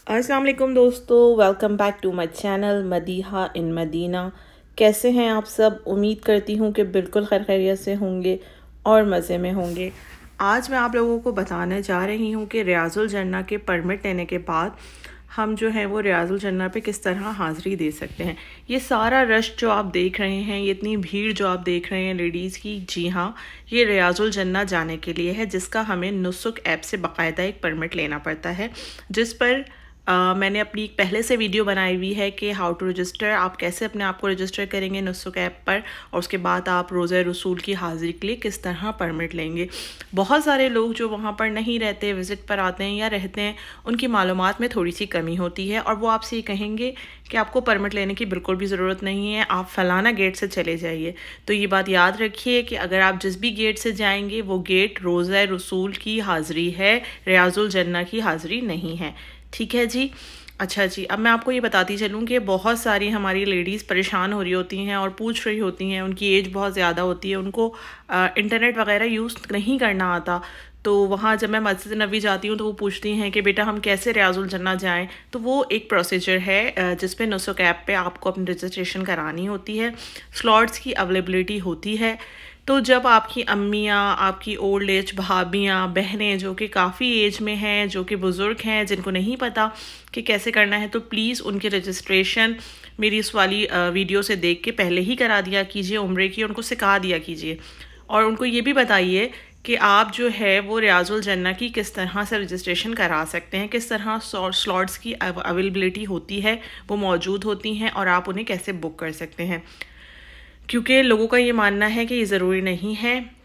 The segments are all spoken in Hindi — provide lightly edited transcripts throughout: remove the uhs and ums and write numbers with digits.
अस्सलाम वालेकुम दोस्तों, welcome back to my channel Madiha in Medina. कैसे हैं आप सब? उम्मीद करती हूँ कि बिल्कुल खैर खैरियत से होंगे और मज़े में होंगे। आज मैं आप लोगों को बताने जा रही हूँ कि रियाजुल जन्ना के परमिट लेने के बाद हम जो है वो रियाजुल जन्ना पे किस तरह हाज़िरी दे सकते हैं। ये सारा रश जो आप देख रहे हैं, ये इतनी भीड़ जो आप देख रहे हैं लेडीज़ की, जी हाँ, ये रियाजुल जन्ना जाने के लिए है, जिसका हमें नुसुक ऐप से बाकायदा एक परमिट लेना पड़ता है, जिस पर मैंने अपनी पहले से वीडियो बनाई हुई है कि हाउ टू रजिस्टर, आप कैसे अपने आप को रजिस्टर करेंगे नुसुक ऐप पर, और उसके बाद आप रोज़ा रसूल की हाज़िरी के लिए किस तरह परमिट लेंगे। बहुत सारे लोग जो वहाँ पर नहीं रहते, विज़िट पर आते हैं या रहते हैं, उनकी मालूमात में थोड़ी सी कमी होती है और वो आपसे ये कहेंगे कि आपको परमिट लेने की बिल्कुल भी ज़रूरत नहीं है, आप फ़लाना गेट से चले जाइए। तो ये बात याद रखिए कि अगर आप जिस भी गेट से जाएंगे वो गेट रोज़ा रसूल की हाज़िरी है, रियाजुल जन्ना की हाज़िरी नहीं है। ठीक है जी। अच्छा जी, अब मैं आपको ये बताती चलूँ कि बहुत सारी हमारी लेडीज़ परेशान हो रही होती हैं और पूछ रही होती हैं, उनकी एज बहुत ज़्यादा होती है, उनको इंटरनेट वगैरह यूज़ नहीं करना आता। तो वहाँ जब मैं मस्जिद नबी जाती हूँ तो वो पूछती हैं कि बेटा हम कैसे रियाजुल जन्ना जाएं। तो वो एक प्रोसीजर है जिस पे नुसुक ऐप पे आपको अपनी रजिस्ट्रेशन करानी होती है, स्लॉट्स की अवेलेबिलिटी होती है। तो जब आपकी अम्मियाँ, आपकी ओल्ड एज भाभियाँ, बहनें जो कि काफ़ी एज में हैं, जो कि बुज़ुर्ग हैं, जिनको नहीं पता कि कैसे करना है, तो प्लीज़ उनकी रजिस्ट्रेशन मेरी इस वाली वीडियो से देख के पहले ही करा दिया कीजिए, उम्रे की उनको सिखा दिया कीजिए। और उनको ये भी बताइए कि आप जो है वो रियाजुल जन्ना की किस तरह से रजिस्ट्रेशन करा सकते हैं, किस तरह स्लॉट्स की अवेलेबिलिटी होती है, वो मौजूद होती हैं, और आप उन्हें कैसे बुक कर सकते हैं। क्योंकि लोगों का ये मानना है कि ये ज़रूरी नहीं है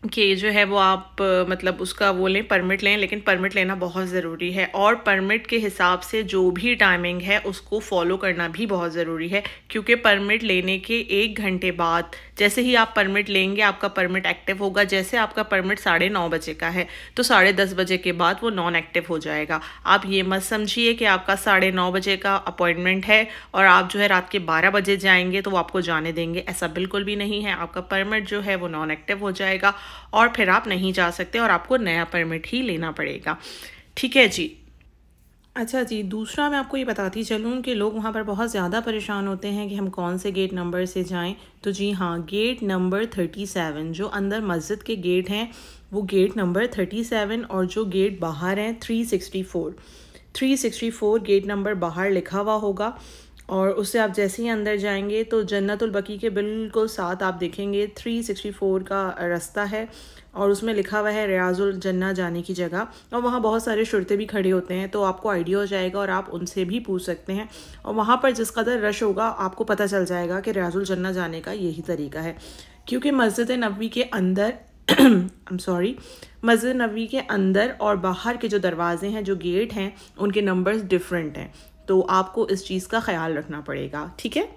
कि जो है वो आप मतलब उसका वो लें, परमिट लें, लेकिन परमिट लेना बहुत ज़रूरी है और परमिट के हिसाब से जो भी टाइमिंग है उसको फॉलो करना भी बहुत ज़रूरी है। क्योंकि परमिट लेने के 1 घंटे बाद जैसे ही आप परमिट लेंगे आपका परमिट एक्टिव होगा। जैसे आपका परमिट 9:30 बजे का है तो 10:30 बजे के बाद वो नॉन एक्टिव हो जाएगा। आप ये मत समझिए कि आपका 9:30 बजे का अपॉइंटमेंट है और आप जो है रात के 12 बजे जाएंगे तो वो आपको जाने देंगे, ऐसा बिल्कुल भी नहीं है। आपका परमिट जो है वो नॉन एक्टिव हो जाएगा और फिर आप नहीं जा सकते और आपको नया परमिट ही लेना पड़ेगा। ठीक है जी। अच्छा जी, दूसरा मैं आपको ये बताती चलूँ कि लोग वहाँ पर बहुत ज़्यादा परेशान होते हैं कि हम कौन से गेट नंबर से जाएं। तो जी हाँ, गेट नंबर 37 जो अंदर मस्जिद के गेट हैं वो गेट नंबर 37, और जो गेट बाहर हैं 364 गेट नंबर बाहर लिखा हुआ होगा। और उससे आप जैसे ही अंदर जाएंगे तो जन्नतुल बकी के बिल्कुल साथ आप देखेंगे 364 का रास्ता है और उसमें लिखा हुआ है रियाजुल जन्ना जाने की जगह। और वहाँ बहुत सारे शुरते भी खड़े होते हैं तो आपको आइडिया हो जाएगा और आप उनसे भी पूछ सकते हैं। और वहाँ पर जिस कदर रश होगा आपको पता चल जाएगा कि रियाजुल जन्ना जाने का यही तरीका है। क्योंकि मस्जिद नबवी के अंदर मस्जिद नबवी के अंदर और बाहर के जो दरवाजे हैं, जो गेट हैं, उनके नंबर्स डिफरेंट हैं, तो आपको इस चीज़ का ख्याल रखना पड़ेगा। ठीक है।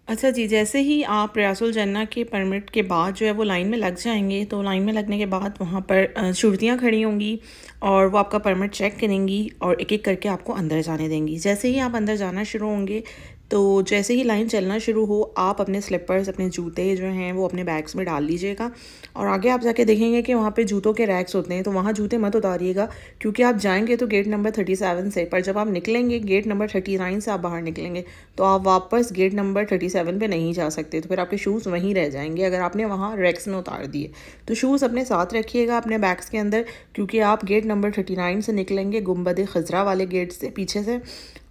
अच्छा जी, जैसे ही आप रियाजुल जन्ना के परमिट के बाद जो है वो लाइन में लग जाएंगे तो लाइन में लगने के बाद वहाँ पर शुरतियाँ खड़ी होंगी और वो आपका परमिट चेक करेंगी और एक एक करके आपको अंदर जाने देंगी। जैसे ही आप अंदर जाना शुरू होंगे तो जैसे ही लाइन चलना शुरू हो आप अपने स्लिपर्स, अपने जूते जो हैं वो अपने बैग्स में डाल लीजिएगा। और आगे आप जाके देखेंगे कि वहाँ पे जूतों के रैक्स होते हैं, तो वहाँ जूते मत उतारिएगा क्योंकि आप जाएंगे तो गेट नंबर 37 से, पर जब आप निकलेंगे गेट नंबर 39 से आप बाहर निकलेंगे तो आप वापस गेट नंबर 37 पे नहीं जा सकते, तो फिर आपके शूज़ वहीं रह जाएंगे अगर आपने वहाँ रैक्स में उतार दिए। तो शूज़ अपने साथ रखिएगा अपने बैग्स के अंदर, क्योंकि आप गेट नंबर 39 से निकलेंगे गुंबद खजरा वाले गेट से पीछे से,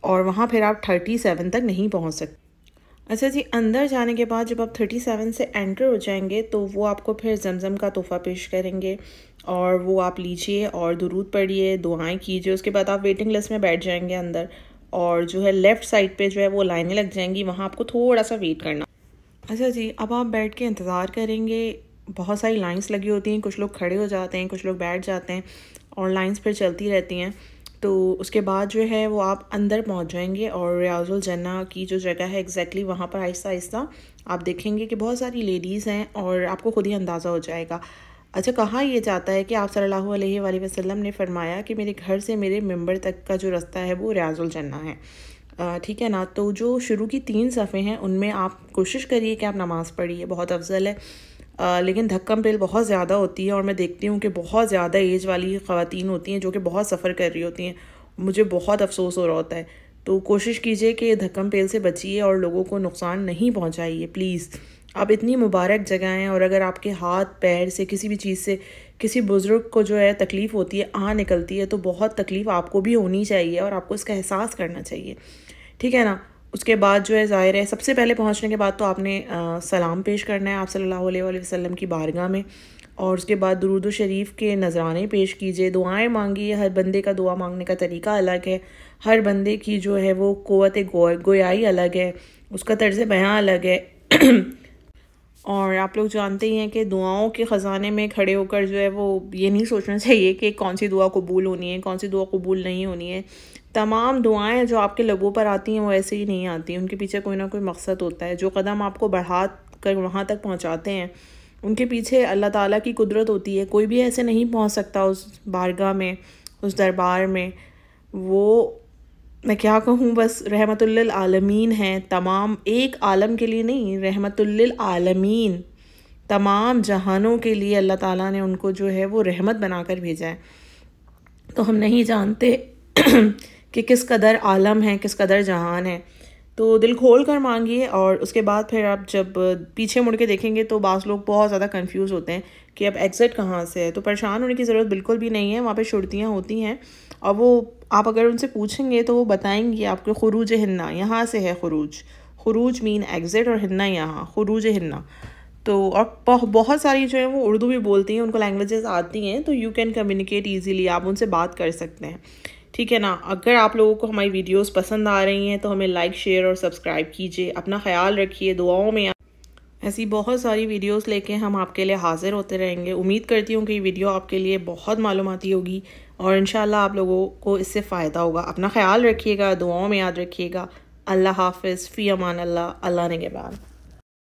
और वहाँ फिर आप 37 तक नहीं पहुँच सकते। अच्छा जी, अंदर जाने के बाद जब आप 37 से एंटर हो जाएंगे तो वो आपको फिर जमज़म का तोहफ़ा पेश करेंगे और वो आप लीजिए और दुरूद पढ़िए, दुआएं कीजिए। उसके बाद आप वेटिंग लिस्ट में बैठ जाएंगे अंदर, और जो है लेफ़्ट साइड पे जो है वो लाइनें लग जाएंगी, वहाँ आपको थोड़ा सा वेट करना। अच्छा जी, अब आप बैठ के इंतज़ार करेंगे। बहुत सारी लाइंस लगी होती हैं, कुछ लोग खड़े हो जाते हैं, कुछ लोग बैठ जाते हैं और लाइंस फिर चलती रहती हैं। तो उसके बाद जो है वो आप अंदर पहुंच जाएंगे और रियाजुल जन्ना की जो जगह है एग्जैक्टली वहाँ पर आहिस्ता आहिस्ता आप देखेंगे कि बहुत सारी लेडीज़ हैं और आपको खुद ही अंदाज़ा हो जाएगा। अच्छा, कहा यह जाता है कि आप सल्लल्लाहु अलैहि वसल्लम ने फरमाया कि मेरे घर से मेरे मिंबर तक का जो रास्ता है वो रियाजुल जन्ना है। ठीक है ना। तो जो शुरू की 3 सफ़े हैं उनमें आप कोशिश करिए कि आप नमाज़ पढ़िए, बहुत अफजल है। लेकिन धक्कम पेल बहुत ज़्यादा होती है और मैं देखती हूँ कि बहुत ज़्यादा एज वाली ख़वातीन होती हैं जो कि बहुत सफ़र कर रही होती हैं मुझे बहुत अफसोस हो रहा होता है। तो कोशिश कीजिए कि धक्कम पेल से बचिए और लोगों को नुकसान नहीं पहुंचाइए प्लीज़। आप इतनी मुबारक जगह हैं, और अगर आपके हाथ पैर से किसी भी चीज़ से किसी बुज़ुर्ग को जो है तकलीफ़ होती है, निकलती है, तो बहुत तकलीफ़ आपको भी होनी चाहिए और आपको इसका एहसास करना चाहिए, ठीक है ना। उसके बाद जो है ज़ाहिर है सबसे पहले पहुंचने के बाद तो आपने सलाम पेश करना है आप सल्लल्लाहु अलैहि वसल्लम की बारगाह में, और उसके बाद दुरूद शरीफ के नजराने पेश कीजिए, दुआएं मांगिए। हर बंदे का दुआ मांगने का तरीका अलग है, हर बंदे की जो है वो क़ुव्वत गोयाई अलग है, उसका तर्ज़ बयां अलग है। और आप लोग जानते ही हैं कि दुआओं के ख़जाने में खड़े होकर जो है वो ये नहीं सोचना चाहिए कि कौन सी दुआ कबूल होनी है, कौन सी दुआ कबूल नहीं होनी है। तमाम दुआएं जो आपके लबों पर आती हैं वो ऐसे ही नहीं आती, उनके पीछे कोई ना कोई मकसद होता है। जो कदम आपको बढ़ा कर वहाँ तक पहुँचाते हैं उनके पीछे अल्लाह ताला की कुदरत होती है। कोई भी ऐसे नहीं पहुँच सकता उस बारगाह में, उस दरबार में। वो मैं क्या कहूँ, बस रहमतुल्लिल आलमीन हैं, तमाम एक आलम के लिए नहीं, रहमतुल्लिल आलमीन, तमाम जहानों के लिए अल्लाह ताला ने उनको जो है वो रहमत बनाकर भेजा है। तो हम नहीं जानते कि किस कदर आलम है, किस कदर जहान है। तो दिल खोल कर मांगिए, और उसके बाद फिर आप जब पीछे मुड़ के देखेंगे तो बाज़ लोग बहुत ज़्यादा कंफ्यूज होते हैं कि अब एग्ज़िट कहाँ से है। तो परेशान होने की ज़रूरत बिल्कुल भी नहीं है, वहाँ पे शुरतियाँ होती हैं, और वो आप अगर उनसे पूछेंगे तो वो बताएंगी आपको खुरूज हिन्ना यहाँ से है। खुरूज मीन एग्ज़िट, और हिन्ना यहाँ, खुरूज हिन्ना। तो और बहुत सारी जो है वो उर्दू भी बोलती हैं, उनको लैंग्वेजेस आती हैं, तो यू कैन कम्युनिकेट ईजीली, आप उनसे बात कर सकते हैं, ठीक है ना। अगर आप लोगों को हमारी वीडियोस पसंद आ रही हैं तो हमें लाइक, शेयर और सब्सक्राइब कीजिए। अपना ख्याल रखिए, दुआओं में। ऐसी बहुत सारी वीडियोस लेके हम आपके लिए हाजिर होते रहेंगे। उम्मीद करती हूँ कि ये वीडियो आपके लिए बहुत मालूमाती होगी, और इंशाल्लाह आप लोगों को इससे फ़ायदा होगा। अपना ख्याल रखिएगा, दुआओं में याद रखिएगा। अल्लाह हाफ़िज़, फ़ी अमान अल्लाह, अल्लाह निगहबान।